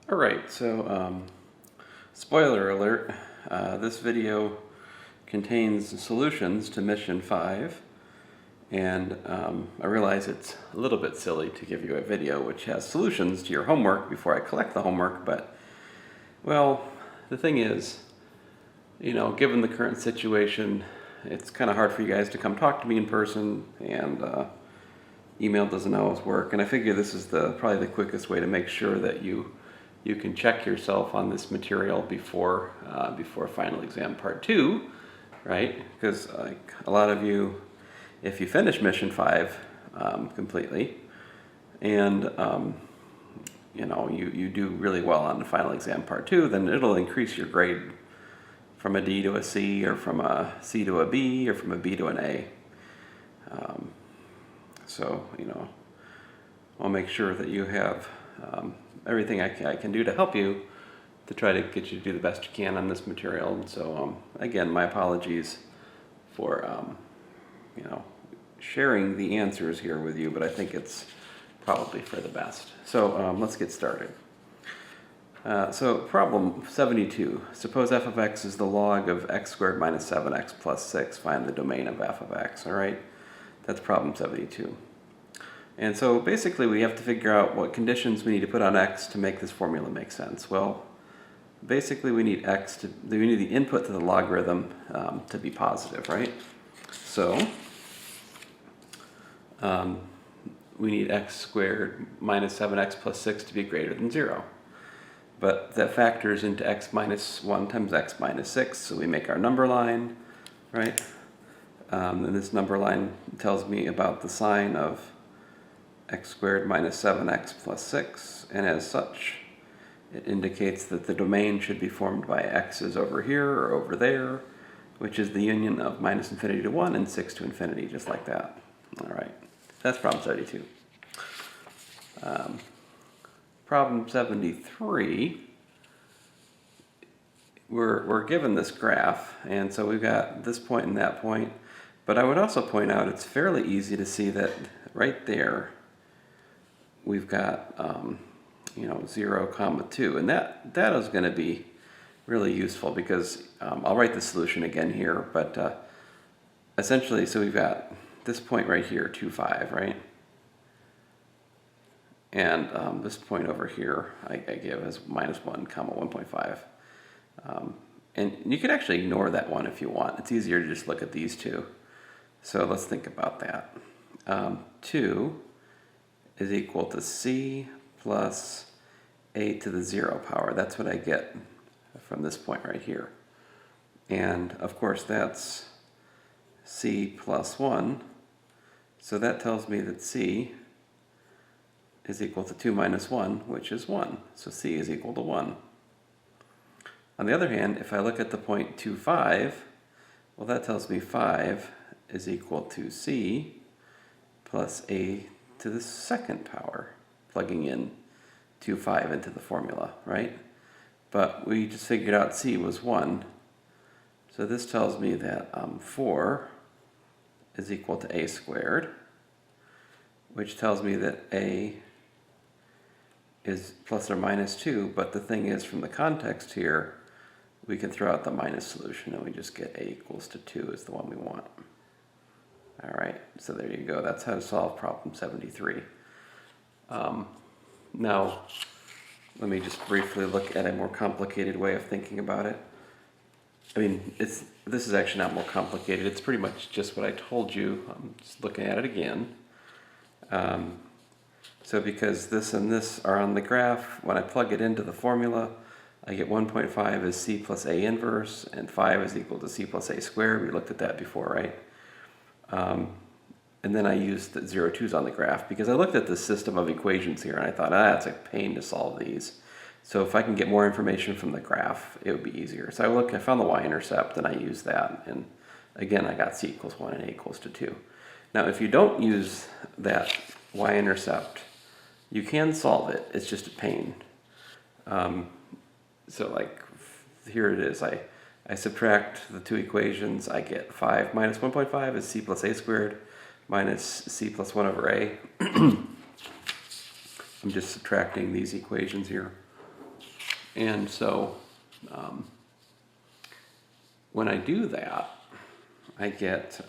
Alright, spoiler alert, this video contains solutions to Mission 5, and I realize it's a little bit silly to give you a video which has solutions to your homework before I collect the homework, but, well, the thing is, given the current situation, it's kind of hard for you guys to come talk to me in person, and email doesn't always work, and I figure this is probably the quickest way to make sure that you can check yourself on this material before final exam part 2, right? Because like a lot of you, if you finish Mission 5 completely, and you do really well on the final exam part 2, then it'll increase your grade from a D to a C, or from a C to a B, or from a B to an A. I'll make sure that you have everything I can do to help you to try to get you to do the best you can on this material. And so, again, my apologies for, sharing the answers here with you, but I think it's probably for the best. So let's get started. So problem 72. Suppose f of x is the log of x squared minus 7x plus 6. Find the domain of f of x, all right? That's problem 72. And so basically we have to figure out what conditions we need to put on x to make this formula make sense. Well, basically we need we need the input to the logarithm to be positive, right? So we need x squared minus 7x plus 6 to be greater than 0. But that factors into x minus 1 times x minus 6, so we make our number line, right? And this number line tells me about the sign of x squared minus 7x plus 6, and as such, it indicates that the domain should be formed by x's over here or over there, which is the union of minus infinity to 1 and 6 to infinity, just like that. All right, that's problem 72. Problem 73, we're given this graph, and so we've got this point and that point, but I would also point out it's fairly easy to see that right there we've got 0, 2, and that is going to be really useful because I'll write the solution again here, but essentially, so we've got this point right here, 2, 5, right? And this point over here I give as minus 1, 1.5. And you could actually ignore that one if you want. It's easier to just look at these two. So let's think about that. 2 is equal to c plus a to the 0 power. That's what I get from this point right here. And of course that's c plus 1. So that tells me that c is equal to 2 minus 1, which is 1. So c is equal to 1. On the other hand, if I look at the point 2, 5, well, that tells me 5 is equal to c plus a to the 2nd power, plugging in 2, 5 into the formula, right? But we just figured out c was 1. So this tells me that 4 is equal to a squared, which tells me that a is plus or minus 2, but the thing is, from the context here, we can throw out the minus solution and we just get a equals to 2 is the one we want. All right, so there you go. That's how to solve problem 73. Now, let me just briefly look at a more complicated way of thinking about it. I mean, this is actually not more complicated. It's pretty much just what I told you. I'm just looking at it again. So because this and this are on the graph, when I plug it into the formula, I get 1.5 is c plus a inverse, and 5 is equal to c plus a squared. We looked at that before, right? And then I used the 0, 2's on the graph because I looked at the system of equations here and I thought, it's a pain to solve these. So if I can get more information from the graph, it would be easier. So I found the y-intercept and I used that. And again, I got c equals 1 and a equals to 2. Now, if you don't use that y-intercept, you can solve it. It's just a pain. So like here it is. I subtract the two equations. I get 5 minus 1.5 is c plus a squared minus c plus 1 over a. I'm just subtracting these equations here. And so when I do that, I get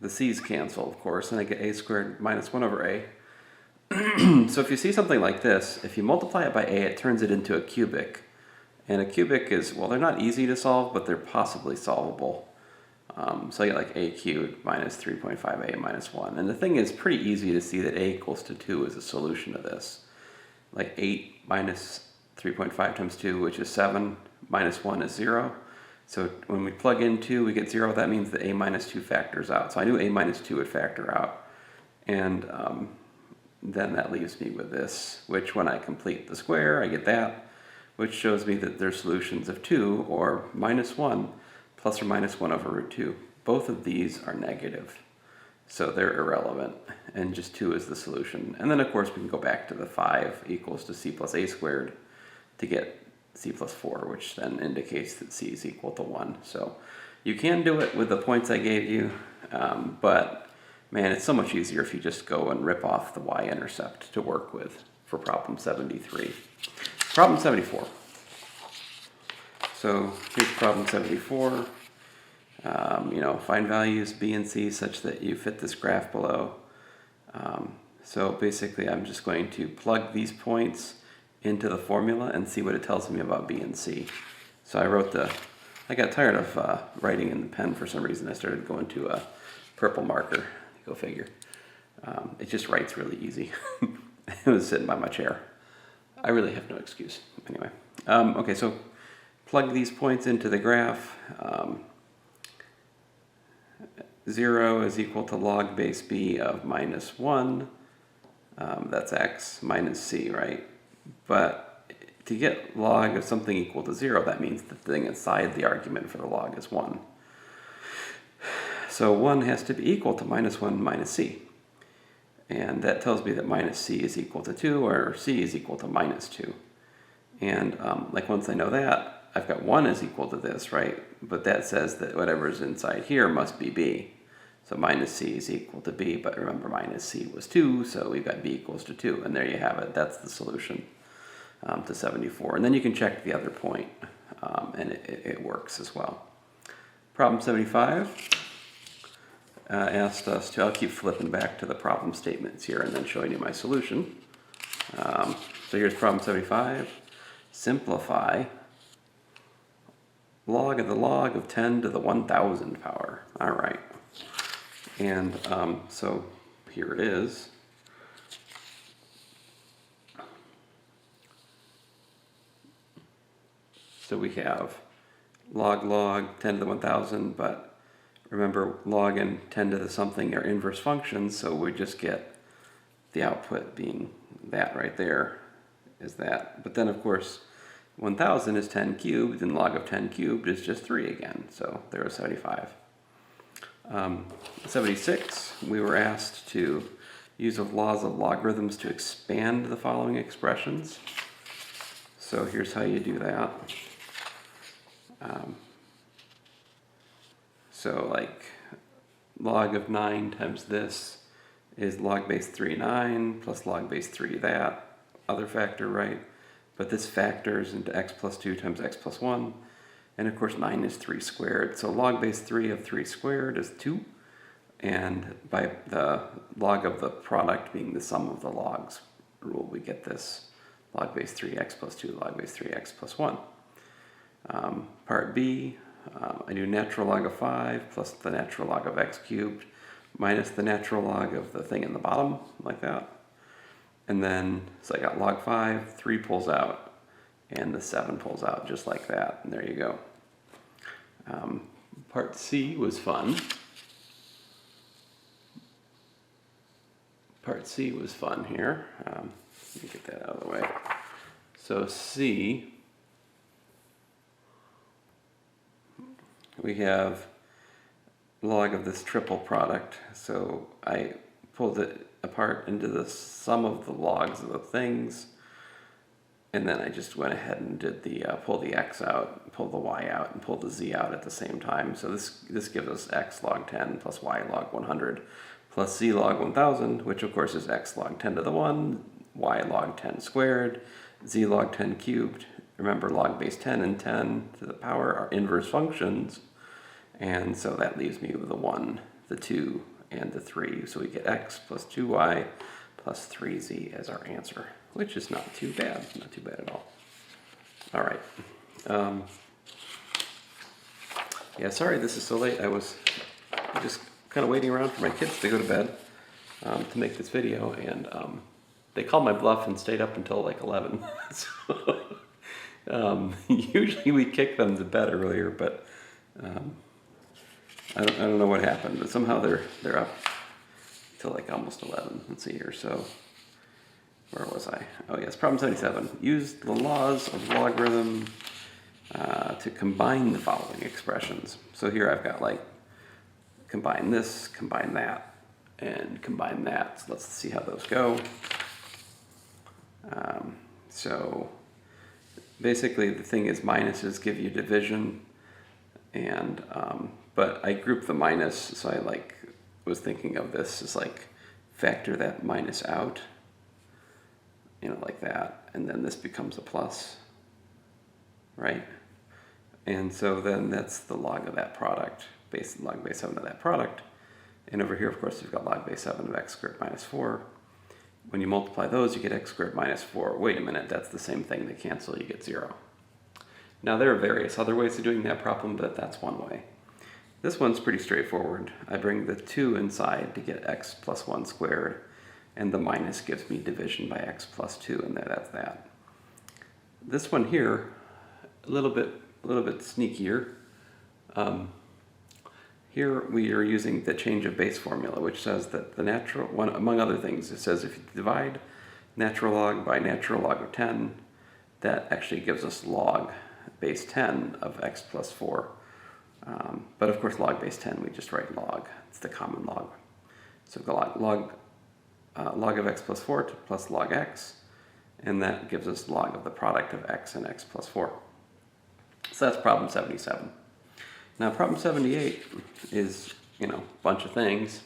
the c's cancel, of course, and I get a squared minus 1 over a. So if you see something like this, if you multiply it by a, it turns it into a cubic. And a cubic is, well, they're not easy to solve, but they're possibly solvable. So I get like a cubed minus 3.5a minus 1. And the thing is pretty easy to see that a equals to 2 is a solution to this. Like 8 minus 3.5 times 2, which is 7, minus 1 is 0. So when we plug in 2, we get 0. That means that a minus 2 factors out. So I knew a minus 2 would factor out. And then that leaves me with this, which when I complete the square, I get that, which shows me that they're solutions of 2, or minus 1, plus or minus 1 over root 2. Both of these are negative, so they're irrelevant, and just 2 is the solution. And then, of course, we can go back to the 5 equals to c plus a squared to get c plus 4, which then indicates that c is equal to 1. So you can do it with the points I gave you, but man, it's so much easier if you just go and rip off the y-intercept to work with for problem 73. Problem 74. So here's problem 74. Find values b and c such that you fit this graph below. So basically I'm just going to plug these points into the formula and see what it tells me about b and c. So I got tired of writing in the pen for some reason. I started going to a purple marker. Go figure. It just writes really easy. It was sitting by my chair. I really have no excuse. Anyway, okay, so plug these points into the graph. 0 is equal to log base b of minus 1. That's x minus c, right? But to get log of something equal to 0, that means the thing inside the argument for the log is 1. So 1 has to be equal to minus 1 minus c. And that tells me that minus c is equal to 2, or c is equal to minus 2. And once I know that, I've got 1 is equal to this, right? But that says that whatever's inside here must be b. So minus c is equal to b, but remember minus c was 2, so we've got b equals to 2. And there you have it. That's the solution to 74. And then you can check the other point, and it works as well. Problem 75. Asked us to, I'll keep flipping back to the problem statements here and then showing you my solution. So here's problem 75. Simplify log of 10 to the 1,000 power. All right. And so here it is. So we have log 10 to the 1,000, but remember, log and 10 to the something are inverse functions, so we just get the output being that right there is that. But then, of course, 1,000 is 10 cubed, and log of 10 cubed is just 3 again, so there was 75. 76, we were asked to use the laws of logarithms to expand the following expressions. So here's how you do that. So like log of 9 times this is log base 3 9 plus log base 3 that other factor, right? But this factors into x plus 2 times x plus 1. And of course 9 is 3 squared. So log base 3 of 3 squared is 2. And by the log of the product being the sum of the logs rule, we get this log base 3x plus 2 log base 3x plus 1. Part B. I do natural log of 5 plus the natural log of x cubed minus the natural log of the thing in the bottom, like that. And then, so I got log 5, 3 pulls out, and the 7 pulls out just like that. And there you go. Part C was fun. Part C was fun here. Let me get that out of the way. So C, we have log of this triple product. So I pulled it apart into the sum of the logs of the things, and then I just went ahead and did the pull the x out, pull the y out, and pull the z out at the same time. So this gives us x log 10 plus y log 100 plus z log 1000, which of course is x log 10 to the 1, y log 10 squared, z log 10 cubed. Remember, log base 10 and 10 to the power are inverse functions, and so that leaves me with the 1, the 2, and the 3. So we get x plus 2y plus 3z as our answer, which is not too bad, not too bad at all. All right. Yeah, sorry this is so late. I was just kind of waiting around for my kids to go to bed to make this video, and they called my bluff and stayed up until like 11. So usually we kick them to bed earlier, but I don't know what happened, but somehow they're up till like almost 11. Let's see here. So where was I? Oh yes, problem 77. Use the laws of logarithm to combine the following expressions. So here I've got like combine this, combine that, and combine that. So let's see how those go. So basically the thing is minuses give you division, and but I grouped the minus, so I like was thinking of this as like factor that minus out, you know, like that, and then this becomes a plus, right? And so then that's the log of that product, log base 7 of that product. And over here, of course, you've got log base 7 of x squared minus 4. When you multiply those, you get x squared minus 4. Wait a minute, that's the same thing. They cancel, you get 0. Now, there are various other ways of doing that problem, but that's one way. This one's pretty straightforward. I bring the 2 inside to get x plus 1 squared, and the minus gives me division by x plus 2, and that's that. This one here, a little bit sneakier. Here we are using the change of base formula, which says that the natural, one among other things, it says if you divide natural log by natural log of 10, that actually gives us log base 10 of x plus 4. But of course log base 10, we just write log. It's the common log. So log of x plus 4 plus log x, and that gives us log of the product of x and x plus 4. So that's problem 77. Now problem 78 is, you know, a bunch of things,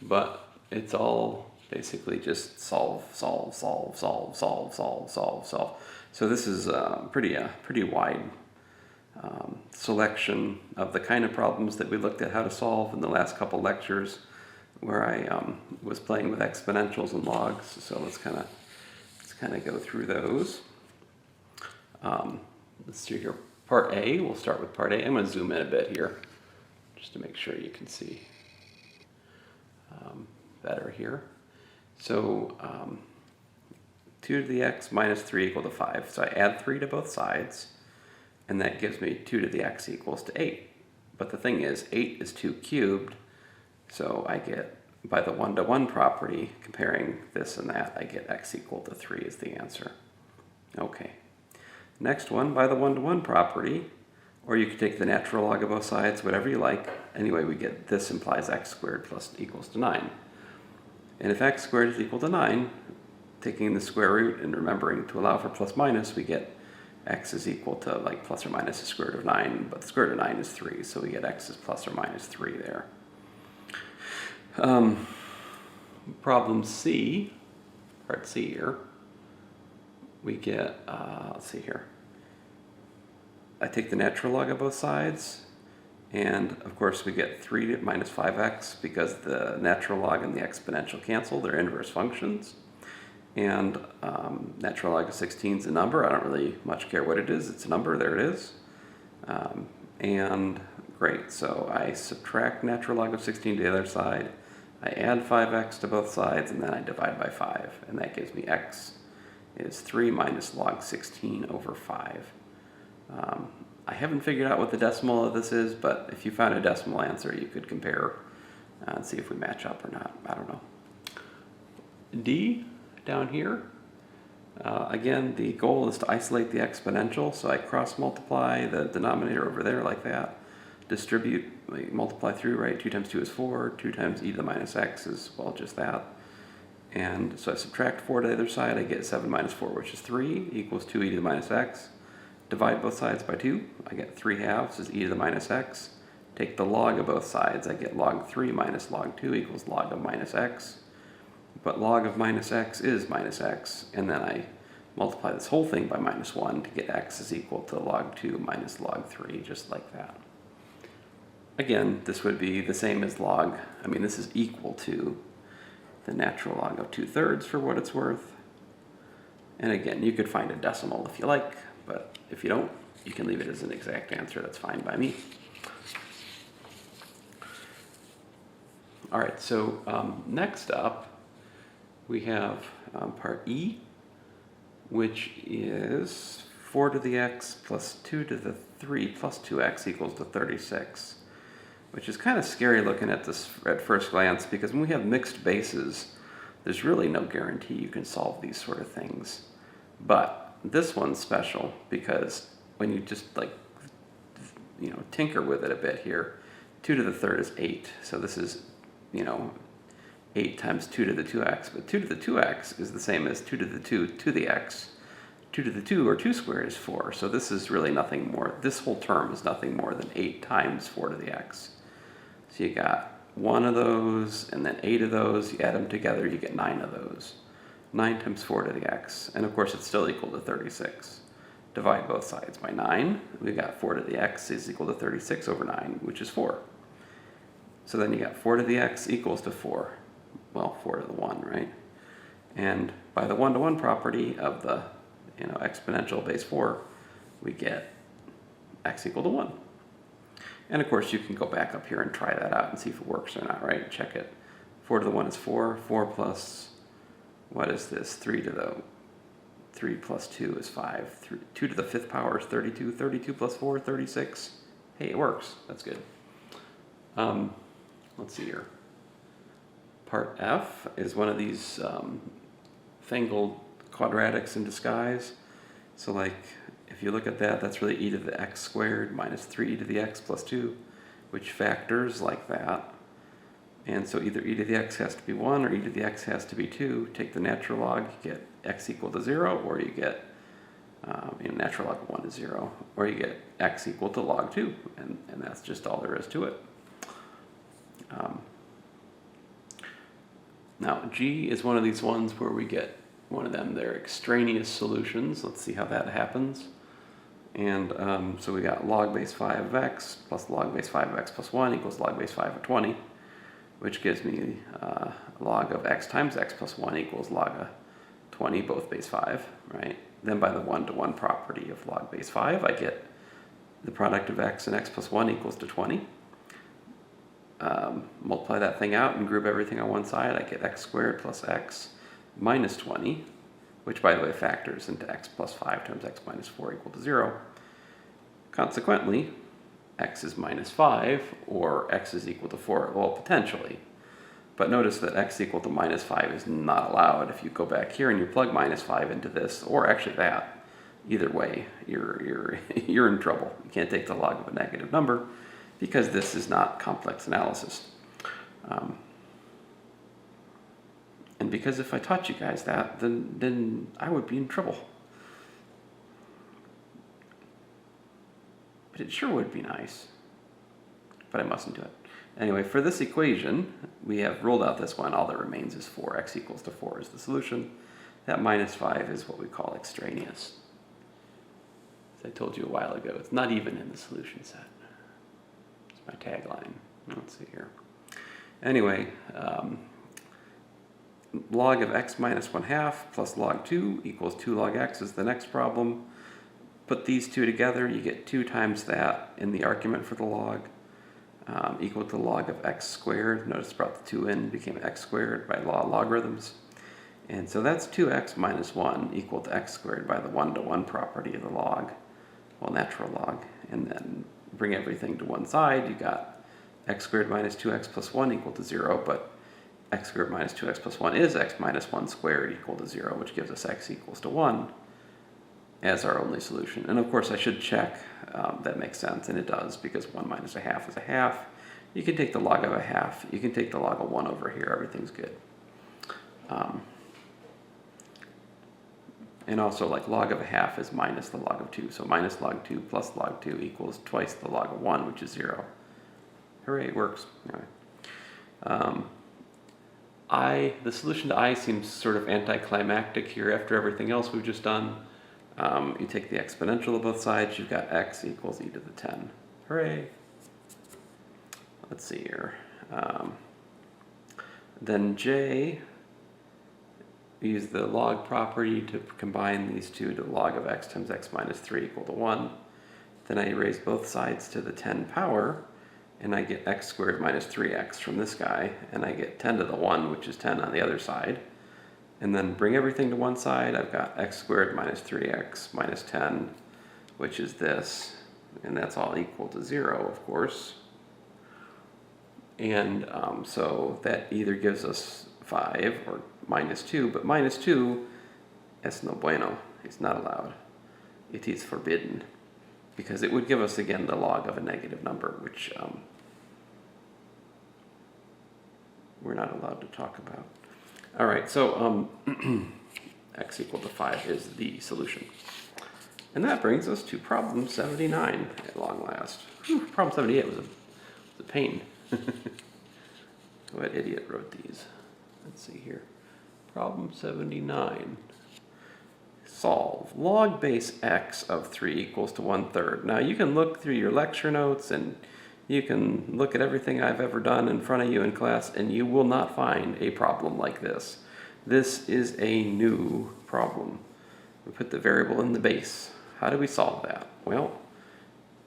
but it's all basically just solve. So this is a pretty wide selection of the kind of problems that we looked at how to solve in the last couple lectures, where I was playing with exponentials and logs. So let's kind of go through those. Let's see here. Part A, we'll start with part A. I'm going to zoom in a bit here, just to make sure you can see better here. So 2 to the x minus 3 equal to 5. So I add 3 to both sides, and that gives me 2 to the x equals to 8. But the thing is, 8 is 2 cubed, so I get, by the one-to-one property, comparing this and that, I get x equal to 3 is the answer. Okay. Next one, by the one-to-one property, or you could take the natural log of both sides, whatever you like. Anyway, we get this implies x squared plus equals to 9. And if x squared is equal to 9, taking the square root and remembering to allow for plus minus, we get x is equal to like plus or minus the square root of 9, but the square root of 9 is 3, so we get x is plus or minus 3 there. Problem C, part C here, we get, let's see here, I take the natural log of both sides, and of course we get 3 minus 5x because the natural log and the exponential cancel, they're inverse functions. And natural log of 16 is a number. I don't really much care what it is. It's a number. There it is. And great. So I subtract natural log of 16 to the other side. I add 5x to both sides, and then I divide by 5. And that gives me x is 3 minus log 16 over 5. I haven't figured out what the decimal of this is, but if you found a decimal answer, you could compare and see if we match up or not. I don't know. D. Down here, again, the goal is to isolate the exponential, so I cross multiply the denominator over there like that, distribute, multiply through, right? 2 times 2 is 4, 2 times e to the minus x is, well, just that. And so I subtract 4 to the other side, I get 7 minus 4, which is 3, equals 2 e to the minus x. Divide both sides by 2, I get 3 halves is e to the minus x. Take the log of both sides, I get log 3 minus log 2 equals log of minus x. But log of minus x is minus x, and then I multiply this whole thing by minus 1 to get x is equal to log 2 minus log 3, just like that. Again, this would be the same as this is equal to the natural log of 2/3 for what it's worth. And again, you could find a decimal if you like, but if you don't, you can leave it as an exact answer. That's fine by me. All right, so next up, we have part E, which is 4 to the x plus 2 to the 3 plus 2x equals to 36, which is kind of scary looking at this at first glance, because when we have mixed bases, there's really no guarantee you can solve these sort of things. But this one's special because when you just tinker with it a bit here, 2 to the 3rd is 8. So this is 8 times 2 to the 2x, but 2 to the 2x is the same as 2 to the 2 to the x. 2 to the 2, or 2 squared, is 4. So this is really nothing more. This whole term is nothing more than 8 times 4 to the x. So you got 1 of those, and then 8 of those. You add them together, you get 9 of those. 9 times 4 to the x. And of course, it's still equal to 36. Divide both sides by 9. We got 4 to the x is equal to 36 over 9, which is 4. So then you got 4 to the x equals to 4. Well, 4 to the 1, right? And by the one-to-one property of the exponential base 4, we get x equal to 1. And of course, you can go back up here and try that out and see if it works or not, right? Check it. 4 to the 1 is 4. 4 plus, what is this? 3 plus 2 is 5. 2 to the 5th power is 32. 32 plus 4, 36. Hey, it works. That's good. Let's see here. Part F is one of these fangled quadratics in disguise. So if you look at that, that's really e to the x squared minus 3e to the x plus 2, which factors like that. And so either e to the x has to be 1 or e to the x has to be 2. Take the natural log, you get x equal to 0, or you get natural log of 1 is 0, or you get x equal to log 2, and that's just all there is to it. Now, G is one of these ones where we get one of them, they're extraneous solutions. Let's see how that happens. And so we got log base 5 of x plus log base 5 of x plus 1 equals log base 5 of 20, which gives me log of x times x plus 1 equals log of 20, both base 5, right? Then by the one-to-one property of log base 5, I get the product of x and x plus 1 equals to 20. Multiply that thing out and group everything on one side, I get x squared plus x minus 20, which by the way factors into x plus 5 times x minus 4 equal to 0. Consequently, x is minus 5, or x is equal to 4, well, potentially. But notice that x equal to minus 5 is not allowed. If you go back here and you plug minus 5 into this, or actually that, either way, you're in trouble. You can't take the log of a negative number, because this is not complex analysis. And because if I taught you guys that, then I would be in trouble. But it sure would be nice. But I mustn't do it. Anyway, for this equation, we have ruled out this one. All that remains is 4. X equals to 4 is the solution. That minus 5 is what we call extraneous. As I told you a while ago, it's not even in the solution set. It's my tagline. Let's see here. Anyway, log of x minus 1/2 plus log 2 equals 2 log x is the next problem. Put these two together, you get 2 times that in the argument for the log, equal to log of x squared. Notice brought the 2 in, became x squared by law of logarithms. And so that's 2x minus 1 equal to x squared by the one-to-one property of the log, well, natural log. And then bring everything to one side, you got x squared minus 2x plus 1 equal to 0, but x squared minus 2x plus 1 is x minus 1 squared equal to 0, which gives us x equals to 1 as our only solution. And of course I should check that makes sense, and it does, because 1 minus 1/2 is 1/2. You can take the log of 1/2, you can take the log of 1 over here, everything's good. And also log of 1/2 is minus the log of 2, so minus log 2 plus log 2 equals twice the log of 1, which is 0. Hooray, it works. Anyway. the solution to I seems sort of anticlimactic here after everything else we've just done. You take the exponential of both sides, you've got x equals e to the 10. Hooray! Let's see here. Then j, we use the log property to combine these two to log of x times x minus 3 equal to 1. Then I raise both sides to the 10 power, and I get x squared minus 3x from this guy, and I get 10 to the 1, which is 10 on the other side. And then bring everything to one side, I've got x squared minus 3x minus 10, which is this, and that's all equal to 0, of course. And so that either gives us 5 or minus 2, but minus 2 es no bueno, it's not allowed. It is forbidden, because it would give us again the log of a negative number, which we're not allowed to talk about. All right, so x equal to 5 is the solution. And that brings us to problem 79 at long last. Whew, problem 78 was a pain. What idiot wrote these? Let's see here. Problem 79. Solve log base x of 3 equals to 1/3. Now you can look through your lecture notes and you can look at everything I've ever done in front of you in class, and you will not find a problem like this. This is a new problem. We put the variable in the base. How do we solve that? Well,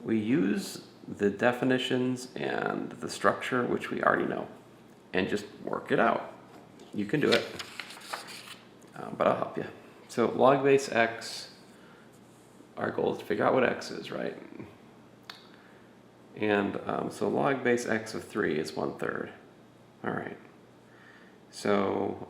we use the definitions and the structure, which we already know, and just work it out. You can do it, but I'll help you. So log base x, our goal is to figure out what x is, right? And so log base x of 3 is 1/3. All right. So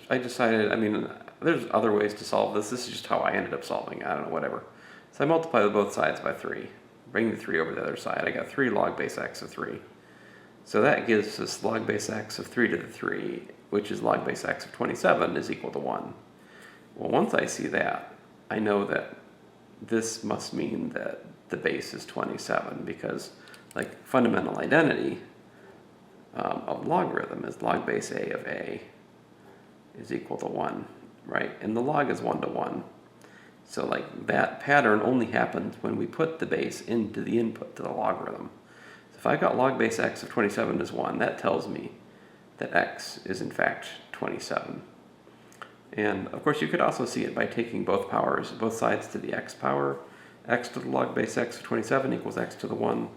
I decided, I mean, there's other ways to solve this. This is just how I ended up solving it. I don't know, whatever. So I multiply both sides by 3. Bring the 3 over to the other side. I got 3 log base x of 3. So that gives us log base x of 3 to the 3, which is log base x of 27 is equal to 1. Well, once I see that, I know that this must mean that the base is 27, because like fundamental identity of logarithm is log base a of a is equal to 1, right? And the log is 1 to 1. So like that pattern only happens when we put the base into the input to the logarithm. So if I got log base x of 27 as 1, that tells me that x is in fact 27. And of course you could also see it by taking both powers, both sides to the x power. X to the log base x of 27 equals x to the 1.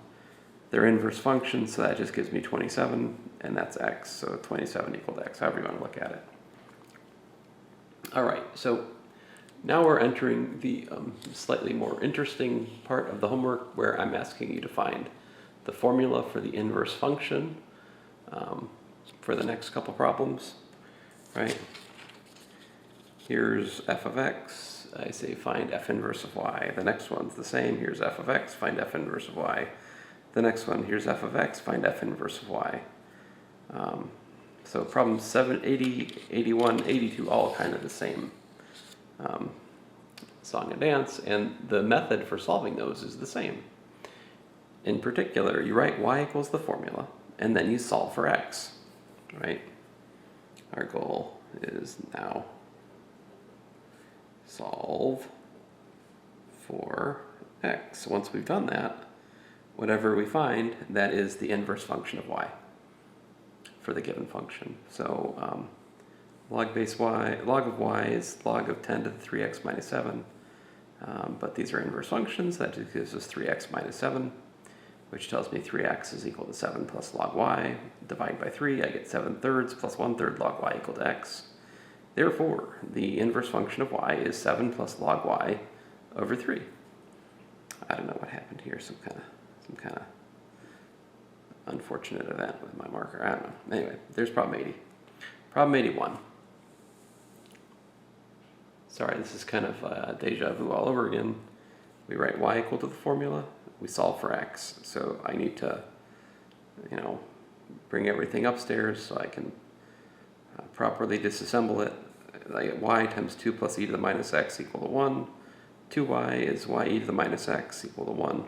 They're inverse functions, so that just gives me 27, and that's x, so 27 equal to x, however you want to look at it. All right, so now we're entering the slightly more interesting part of the homework, where I'm asking you to find the formula for the inverse function for the next couple problems, right? Here's f of x. I say find f inverse of y. The next one's the same. Here's f of x, find f inverse of y. The next one, here's f of x, find f inverse of y. So problems 7, 80, 81, 82, all kind of the same song and dance, and the method for solving those is the same. In particular, you write y equals the formula, and then you solve for x, right? Our goal is now solve for x. Once we've done that, whatever we find, that is the inverse function of y for the given function. So log base y, log of y is log of 10 to the 3x minus 7, but these are inverse functions. That just gives us 3x minus 7, which tells me 3x is equal to 7 plus log y. Divide by 3, I get 7/3 plus 1/3 log y equal to x. Therefore, the inverse function of y is 7 plus log y over 3. I don't know what happened here, some kind of unfortunate event with my marker. I don't know. Anyway, there's problem 80. Problem 81. Sorry, this is kind of deja vu all over again. We write y equal to the formula, we solve for x. So I need to, bring everything upstairs so I can properly disassemble it. I get y times 2 plus e to the minus x equal to 1. 2y is y e to the minus x equal to 1.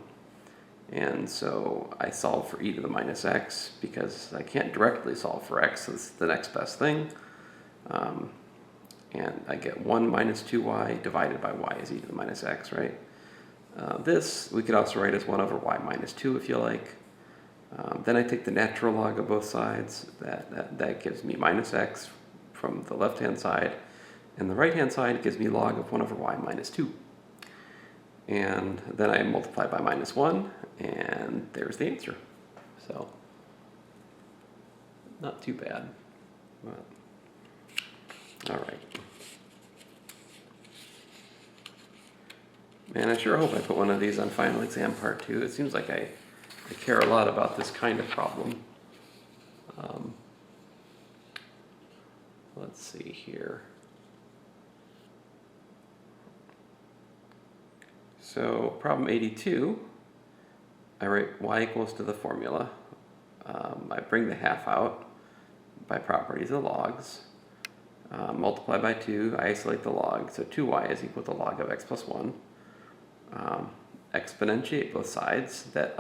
And so I solve for e to the minus x because I can't directly solve for x, so it's the next best thing. And I get 1 minus 2y divided by y is e to the minus x, right? This we could also write as 1 over y minus 2 if you like. Then I take the natural log of both sides. That gives me minus x from the left-hand side. And the right-hand side gives me log of 1 over y minus 2. And then I multiply by minus 1, and there's the answer. So, not too bad. But, all right. Man, I sure hope I put one of these on Final Exam Part 2. It seems like I care a lot about this kind of problem. Let's see here. So problem 82, I write y equals to the formula. I bring the half out by properties of logs. Multiply by 2, I isolate the log, so 2y is equal to log of x plus 1. Exponentiate both sides, that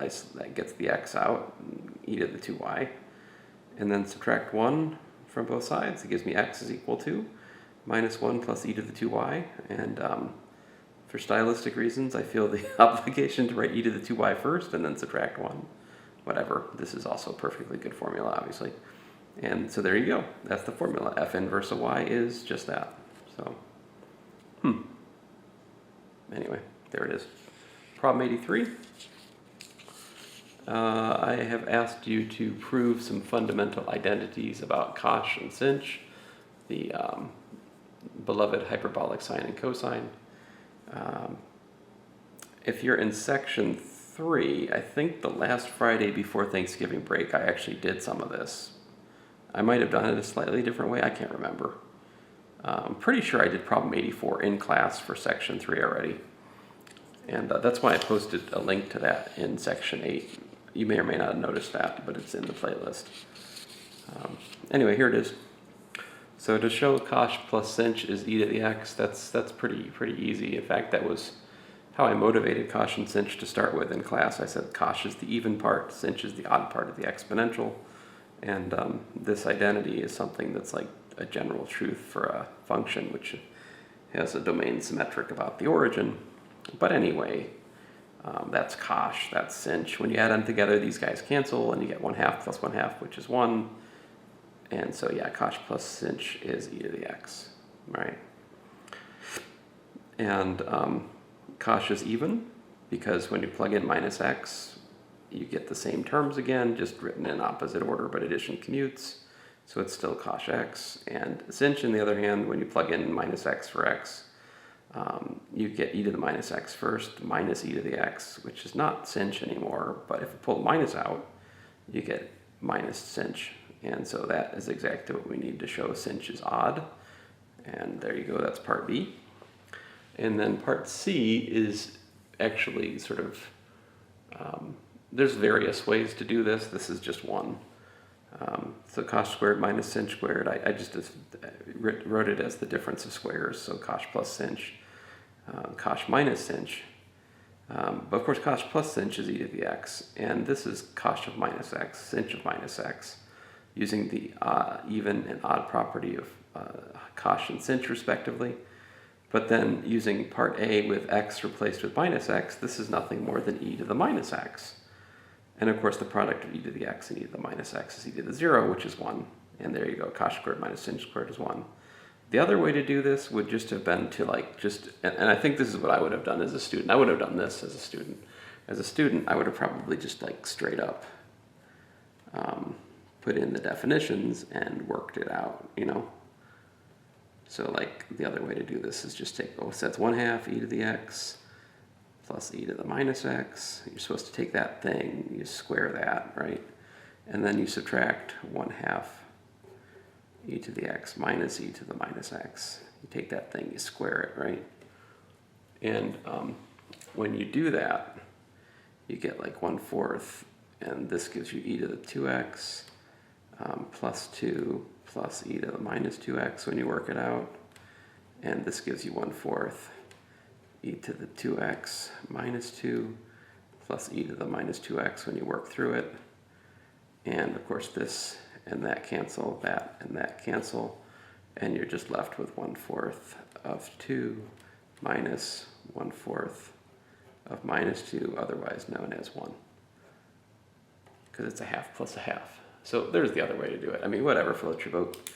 gets the x out, e to the 2y. And then subtract 1 from both sides, it gives me x is equal to minus 1 plus e to the 2y. And for stylistic reasons, I feel the obligation to write e to the 2y first and then subtract 1. Whatever, this is also a perfectly good formula, obviously. And so there you go, that's the formula. F inverse of y is just that. So, anyway, there it is. Problem 83. I have asked you to prove some fundamental identities about cosh and sinh, the beloved hyperbolic sine and cosine. If you're in section 3, I think the last Friday before Thanksgiving break, I actually did some of this. I might have done it a slightly different way, I can't remember. I'm pretty sure I did problem 84 in class for section 3 already. And that's why I posted a link to that in section 8. You may or may not have noticed that, but it's in the playlist. Anyway, here it is. So to show cosh plus sinh is e to the x, that's pretty easy. In fact, that was how I motivated cosh and sinh to start with in class. I said cosh is the even part, sinh is the odd part of the exponential. And this identity is something that's like a general truth for a function which has a domain symmetric about the origin. But anyway, that's cosh, that's sinh. When you add them together, these guys cancel, and you get 1/2 plus 1/2, which is 1. And so, yeah, cosh plus sinh is e to the x, right? And cosh is even, because when you plug in minus x, you get the same terms again, just written in opposite order, but addition commutes. So it's still cosh x. And sinh, on the other hand, when you plug in minus x for x, you get e to the minus x first, minus e to the x, which is not sinh anymore, but if you pull minus out, you get minus sinh. And so that is exactly what we need to show sinh is odd. And there you go, that's part B. And then part C is actually sort of, there's various ways to do this. This is just one. So cosh squared minus sinh squared, I just wrote it as the difference of squares, so cosh plus sinh, cosh minus sinh. But of course cosh plus sinh is e to the x, and this is cosh of minus x, sinh of minus x, using the even and odd property of cosh and sinh respectively. But then using part A with x replaced with minus x, this is nothing more than e to the minus x. And of course the product of e to the x and e to the minus x is e to the 0, which is 1. And there you go, cosh squared minus sinh squared is 1. The other way to do this would just have been to like and I think this is what I would have done as a student. I would have done this as a student. As a student, I would have probably just like straight up put in the definitions and worked it out, you know? So like the other way to do this is just take, so that's 1/2 e to the x plus e to the minus x. You're supposed to take that thing, you square that, right? And then you subtract 1/2 e to the x minus e to the minus x. You take that thing, you square it, right? And when you do that, you get like 1/4, and this gives you e to the 2x plus 2 plus e to the minus 2x when you work it out. And this gives you 1/4 e to the 2x minus 2 plus e to the minus 2x when you work through it. And of course this and that cancel, that and that cancel, and you're just left with 1/4 of 2 minus 1/4 of minus 2, otherwise known as 1. Because it's a half plus a half. So there's the other way to do it. I mean, whatever, float your boat.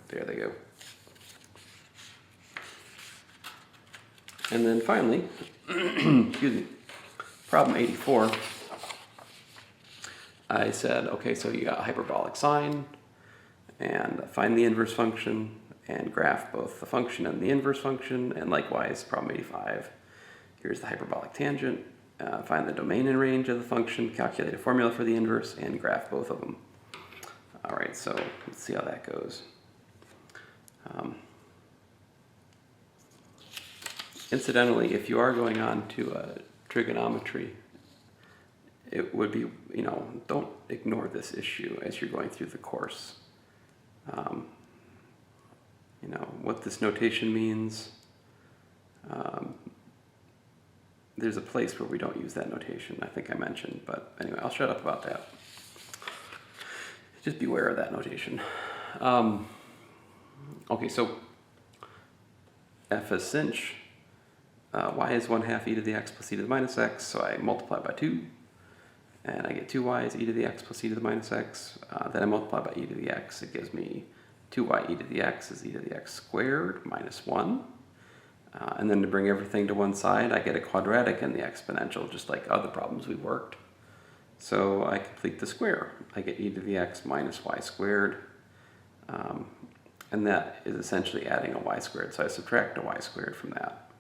There they go. And then finally, excuse me, problem 84. I said, okay, so you got a hyperbolic sine, and find the inverse function, and graph both the function and the inverse function, and likewise, problem 85. Here's the hyperbolic tangent, find the domain and range of the function, calculate a formula for the inverse, and graph both of them. All right, so let's see how that goes. Incidentally, if you are going on to trigonometry, it would be, don't ignore this issue as you're going through the course. What this notation means. There's a place where we don't use that notation, I think I mentioned, but anyway, I'll shut up about that. Just beware of that notation. Okay, so f is sinh, y is 1/2 e to the x plus e to the minus x, so I multiply by 2, and I get 2y is e to the x plus e to the minus x. Then I multiply by e to the x, it gives me 2y e to the x is e to the x squared minus 1. And then to bring everything to one side, I get a quadratic in the exponential, just like other problems we worked. So I complete the square. I get e to the x minus y squared. And that is essentially adding a y squared. So I subtract a y squared from that.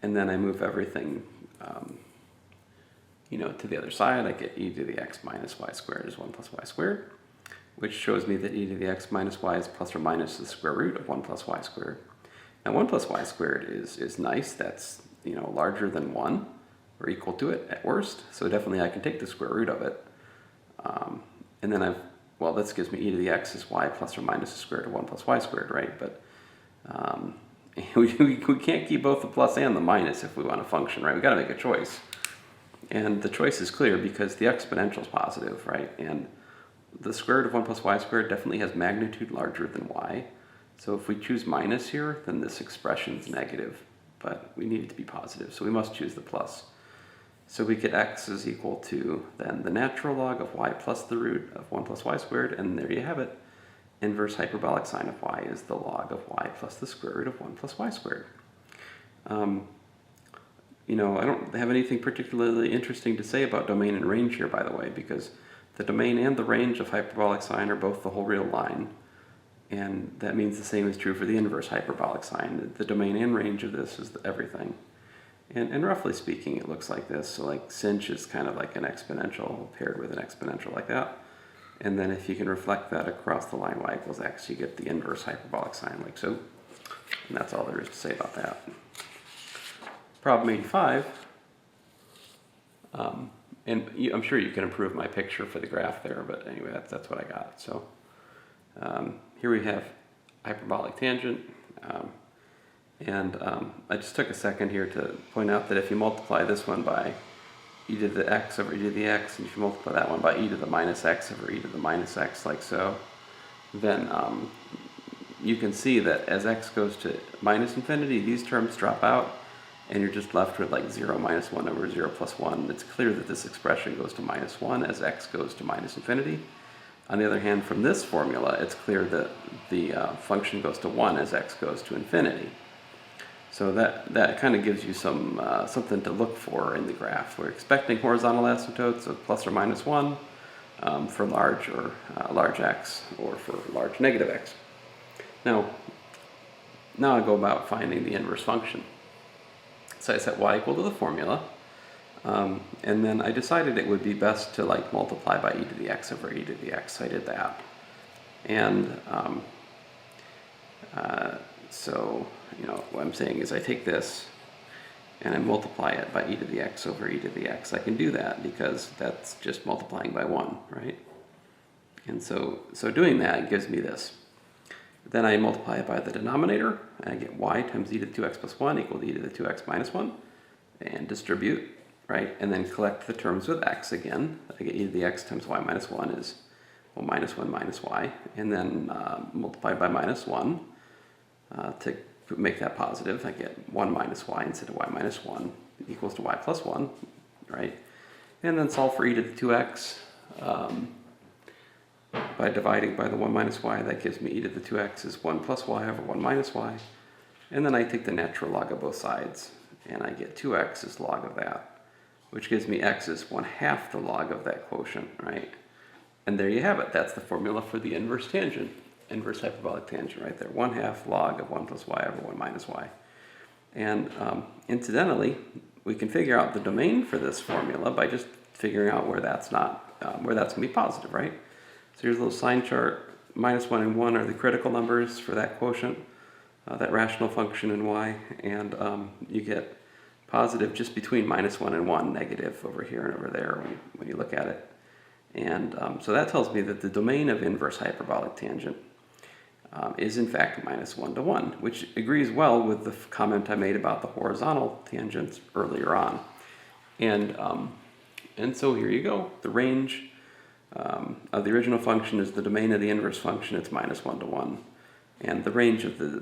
And then I move everything to the other side. I get e to the x minus y squared is 1 plus y squared, which shows me that e to the x minus y is plus or minus the square root of 1 plus y squared. Now 1 plus y squared is nice. That's larger than 1 or equal to it at worst. So definitely I can take the square root of it. And then this gives me e to the x is y plus or minus the square root of 1 plus y squared, right? But we can't keep both the plus and the minus if we want a function, right? We've got to make a choice. And the choice is clear because the exponential is positive, right? And the square root of 1 plus y squared definitely has magnitude larger than y. So if we choose minus here, then this expression is negative, but we need it to be positive, so we must choose the plus. So we get x is equal to then the natural log of y plus the root of 1 plus y squared, and there you have it. Inverse hyperbolic sine of y is the log of y plus the square root of 1 plus y squared. I don't have anything particularly interesting to say about domain and range here, by the way, because the domain and the range of hyperbolic sine are both the whole real line. And that means the same is true for the inverse hyperbolic sine. The domain and range of this is everything. And roughly speaking, it looks like this. So like sinh is kind of like an exponential paired with an exponential like that. And then if you can reflect that across the line y equals x, you get the inverse hyperbolic sine like so. And that's all there is to say about that. Problem 85. And I'm sure you can improve my picture for the graph there, but anyway, that's what I got. So here we have hyperbolic tangent. I just took a second here to point out that if you multiply this one by e to the x over e to the x, and if you multiply that one by e to the minus x over e to the minus x like so, then you can see that as x goes to minus infinity, these terms drop out, and you're just left with like 0 minus 1 over 0 plus 1. It's clear that this expression goes to minus 1 as x goes to minus infinity. On the other hand, from this formula, it's clear that the function goes to 1 as x goes to infinity. So that kind of gives you something to look for in the graph. We're expecting horizontal asymptotes of plus or minus 1 for large or large x, or for large negative x. Now I go about finding the inverse function. So I set y equal to the formula, and then I decided it would be best to multiply by e to the x over e to the x. So I did that, and so what I'm saying is I take this and I multiply it by e to the x over e to the x. I can do that because that's just multiplying by 1, right? And so doing that gives me this. Then I multiply it by the denominator, and I get y times e to the 2x plus 1 equal to e to the 2x minus 1. and distribute, right? And then collect the terms with x again. I get e to the x times y minus 1 is, well, minus 1 minus y. And then multiply by minus 1 to make that positive. I get 1 minus y instead of y minus 1 equals to y plus 1, right? And then solve for e to the 2x. By dividing by the 1 minus y, that gives me e to the 2x is 1 plus y over 1 minus y. And then I take the natural log of both sides, and I get 2x is log of that, which gives me x is 1/2 the log of that quotient, right? And there you have it. That's the formula for the inverse tangent, inverse hyperbolic tangent right there. 1/2 log of 1 plus y over 1 minus y. And incidentally, we can figure out the domain for this formula by just figuring out where that's not, where that's going to be positive, right? So here's a little sign chart. Minus 1 and 1 are the critical numbers for that quotient, that rational function in y, and you get positive just between minus 1 and 1, negative over here and over there when you look at it. And so that tells me that the domain of inverse hyperbolic tangent is in fact minus 1 to 1, which agrees well with the comment I made about the horizontal tangents earlier on. And so here you go. The range of the original function is the domain of the inverse function. It's minus 1 to 1. And the range of the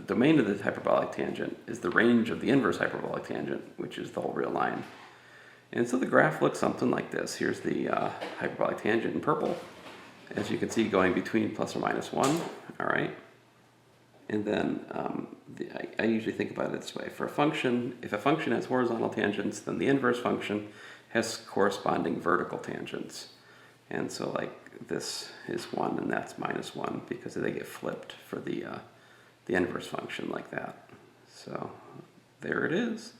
domain of the hyperbolic tangent is the range of the inverse hyperbolic tangent, which is the whole real line. And so the graph looks something like this. Here's the hyperbolic tangent in purple, as you can see, going between plus or minus 1, all right? And then I usually think about it this way. For a function, if a function has horizontal tangents, then the inverse function has corresponding vertical tangents. And so like this is 1 and that's minus 1 because they get flipped for the inverse function like that. So there it is.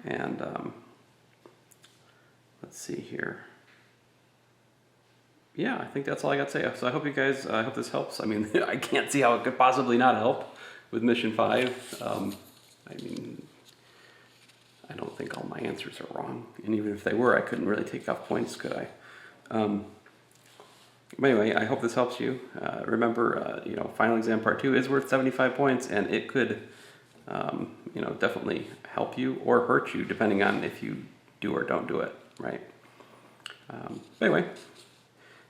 And let's see here. Yeah, I think that's all I got to say. So I hope you guys, I hope this helps. I mean, I can't see how it could possibly not help with mission 5. I mean, I don't think all my answers are wrong. And even if they were, I couldn't really take off points, could I? But anyway, I hope this helps you. Remember, final exam part 2 is worth 75 points, and it could, definitely help you or hurt you depending on if you do or don't do it, right? But anyway,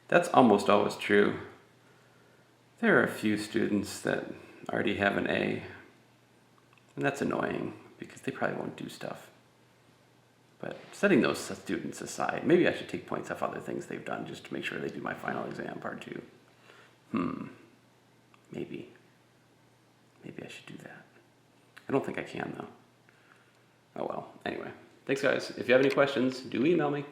that's almost always true. There are a few students that already have an A, and that's annoying because they probably won't do stuff. But setting those students aside, maybe I should take points off other things they've done just to make sure they do my final exam part 2. Maybe I should do that. I don't think I can though. Oh well, anyway. Thanks guys. If you have any questions, do email me.